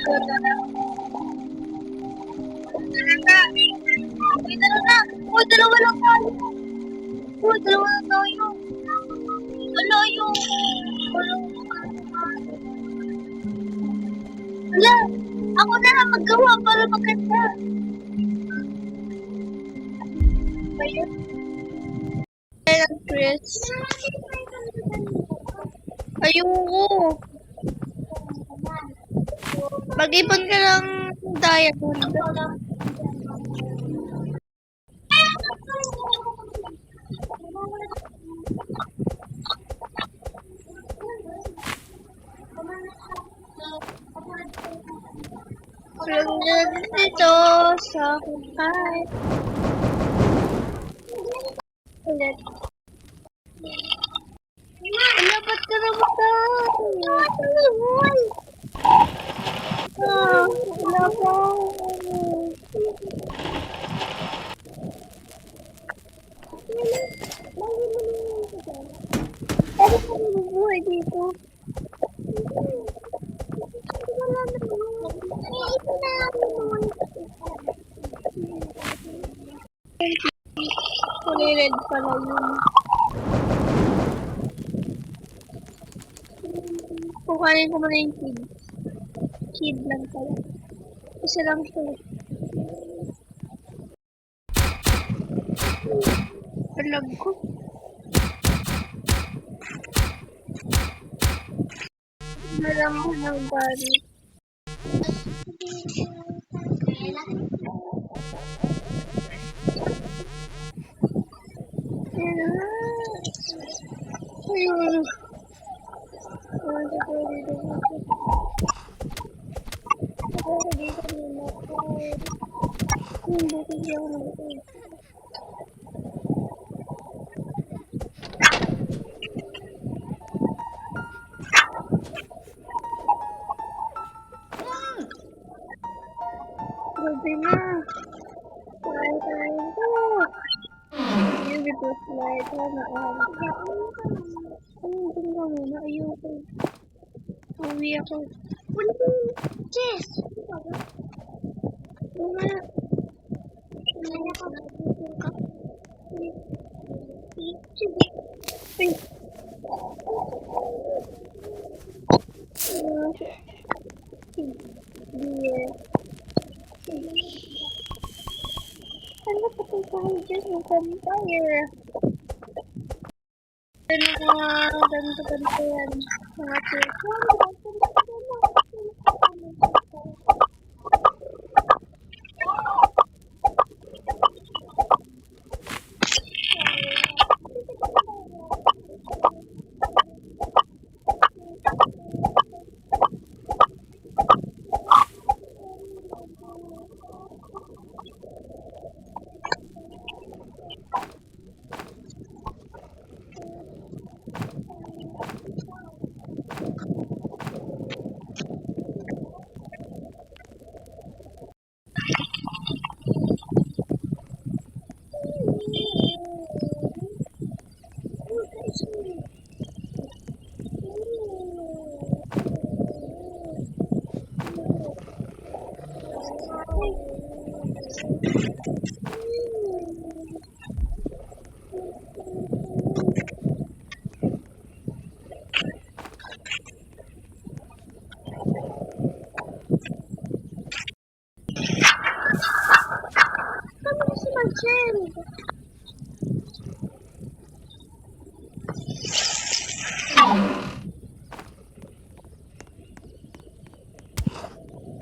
Oh, dalawa lang tayo. Oh, dalawa lang tayo. Wala yung... Wala. Ako na lang maggawa para maganda. Ayun. Ayun, Chris. Ayoko. Mag-ipon ka ng diamond. Tulad dito sa hukay. Ulit. Wala, ba't ka na wala pa. Ano ka mabubuhay dito? Kulay red pala yun. Kukuhanin ko muna yung kid. Kid lang pala. Isa lang siya. Alam ko. Alam ko ng body. Ayun. Gabi na. Kain ko. Yung before flight. Tung ka muna. Ayoko. Uwi ako. Jess! Wala. Ano pa kung tayo dyan yung campfire? Ganito yan. Mga tito.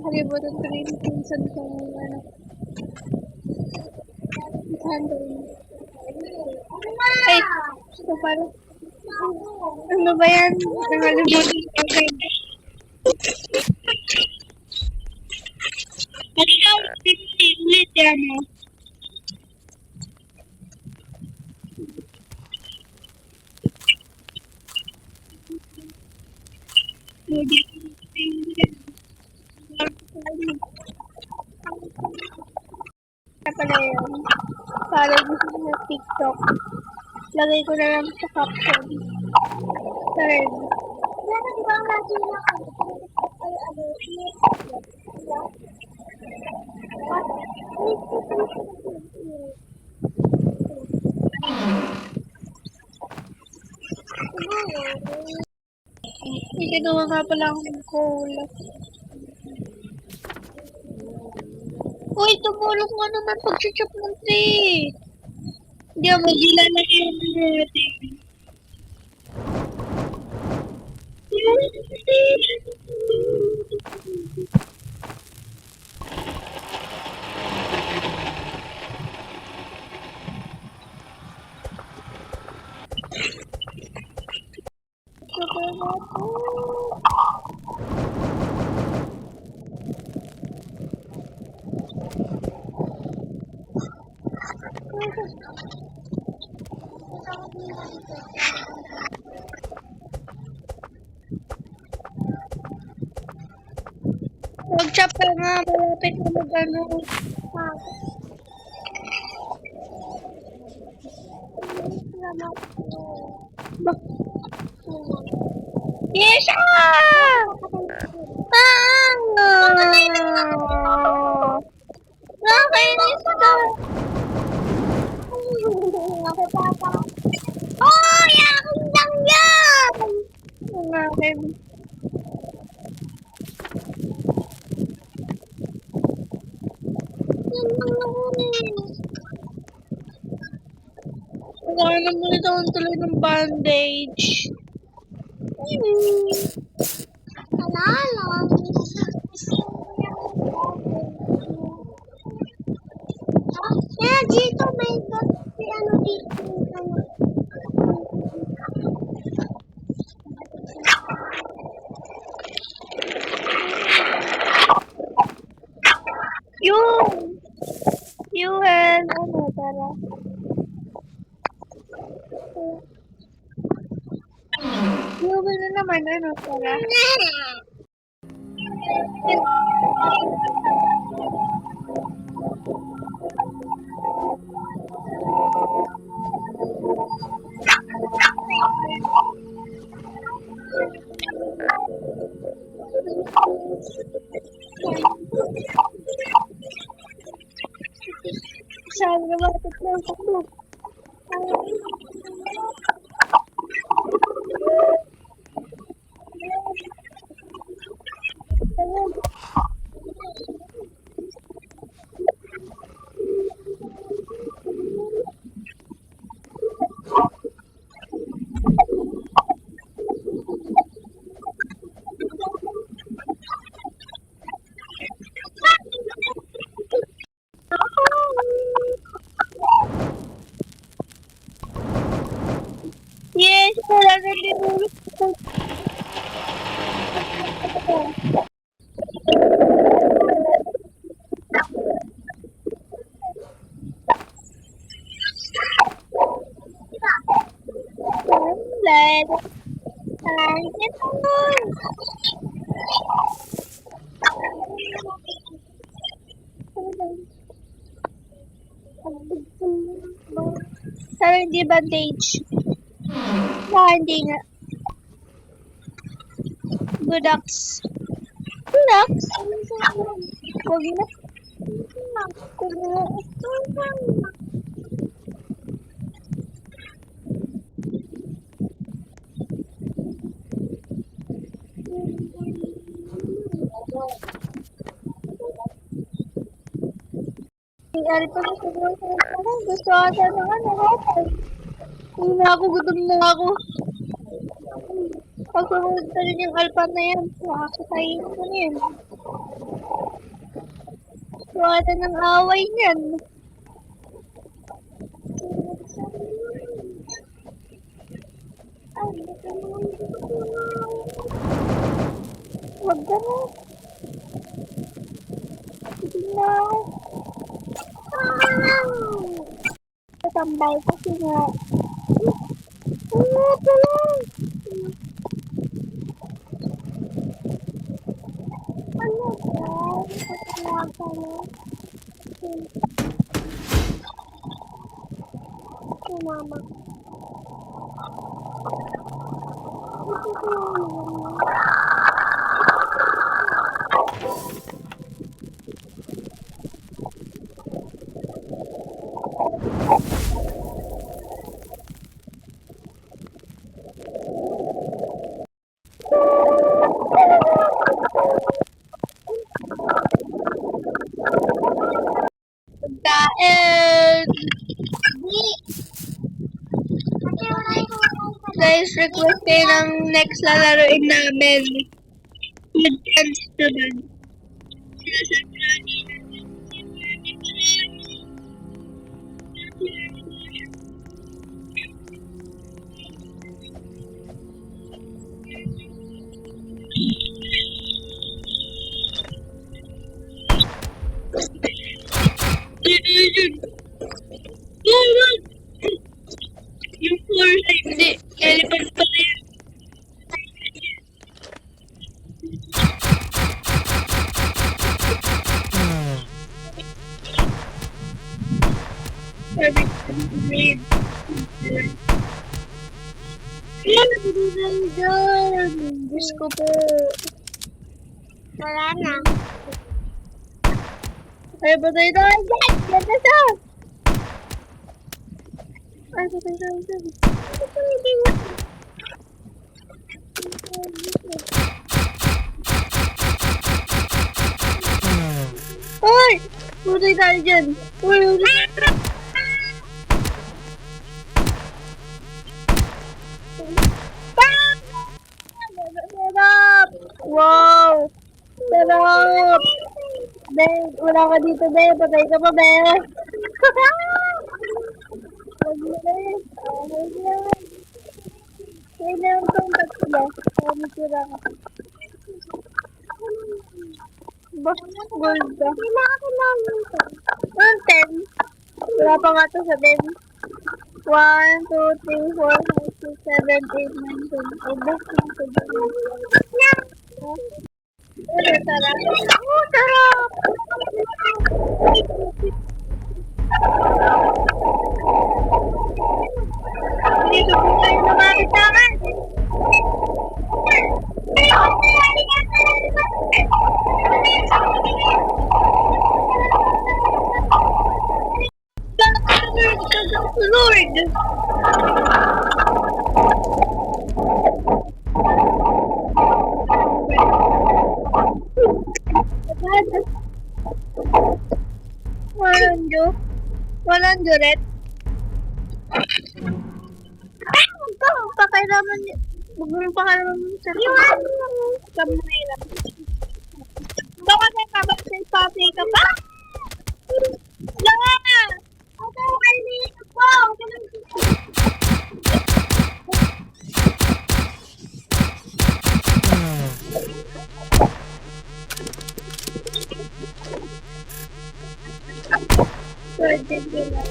Kalibutan ko rin pinsan ko handling. Ay, ito pala. Ano ba yan? Nakalibutan ko rin. Ikaw, ulit yan mo. Pala yan. Para gusto sa TikTok. Lagay ko na lang sa caption. Sa red. Di ba ang lagi na Ikinuha nga pala akong coal. Uy, tumulong mo naman pag-chop ng tree. Hindi ako magila na yung natin. Mag-chop ka nga, malapit na mag-ano. Yes! Nakakainis ka! Oh! Yakin lang yan! Nakakainis. Wala naman ito ang tuloy ng bandage. Wala lang. Kaya dito may si ano dito. You and ano tara. You na naman ano tara. Sabi na bakit lang ako. Yes, wala na linulog ko. Sana hindi bandage. Hindi nga. Budax. Budax? Huwag na. Ari pa na siguro sa gusto ata ng ano, hotel. Hindi na ako, gutom na ako. Pag sumunod na rin yung alpa na yan, makakakain ko na yan. Wala ng away niyan. Huwag ka na. Hindi na. Tambay kasi nga. Ano ito lang? Ano ba? Pagkakalaga na. Si mama. Ito ko guys, request kayo ng next lalaroin namin. Good chance to dun. Yung floor hindi. Elephant pa na yun. Sabi ko, grade. Diyos ko po. Wala na. Ay, patay na. Ganda siya. Ay, patay na. Ay! Patay tayo dyan. Uy, sarap! Wow! Sarap! Ben, wala ka dito, Ben. Patay ka pa, Ben. Kailangan itong tatlo. Sira ka. Gold ka. Kailangan ito. 10. Wala pa nga ito sa 10. 1, 2, 3, 4, 5, 6, 7, 8, 9, 10. Ay, best lang ito. Ano, sarap? Oh, sarap! Dito po tayo lumapit sa akin. Lord! Walang juret. Pakailaman niya. Huwag mo pakailaman mo sa kamera. Baka may kabaksin pati ka pa? Langa! Ako, kailangan po! Pwede nila.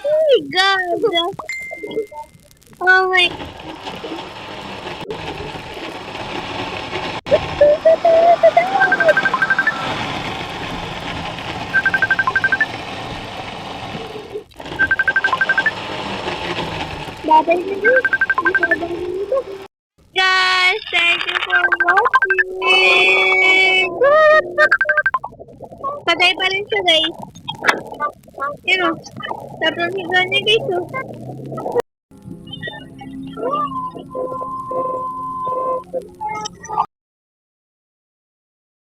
Oh my God! Oh my... Babay na yun. Guys, thank you for watching. Patay pa rin siya, guys. Yun o. Tapos higa niya, guys. Oh.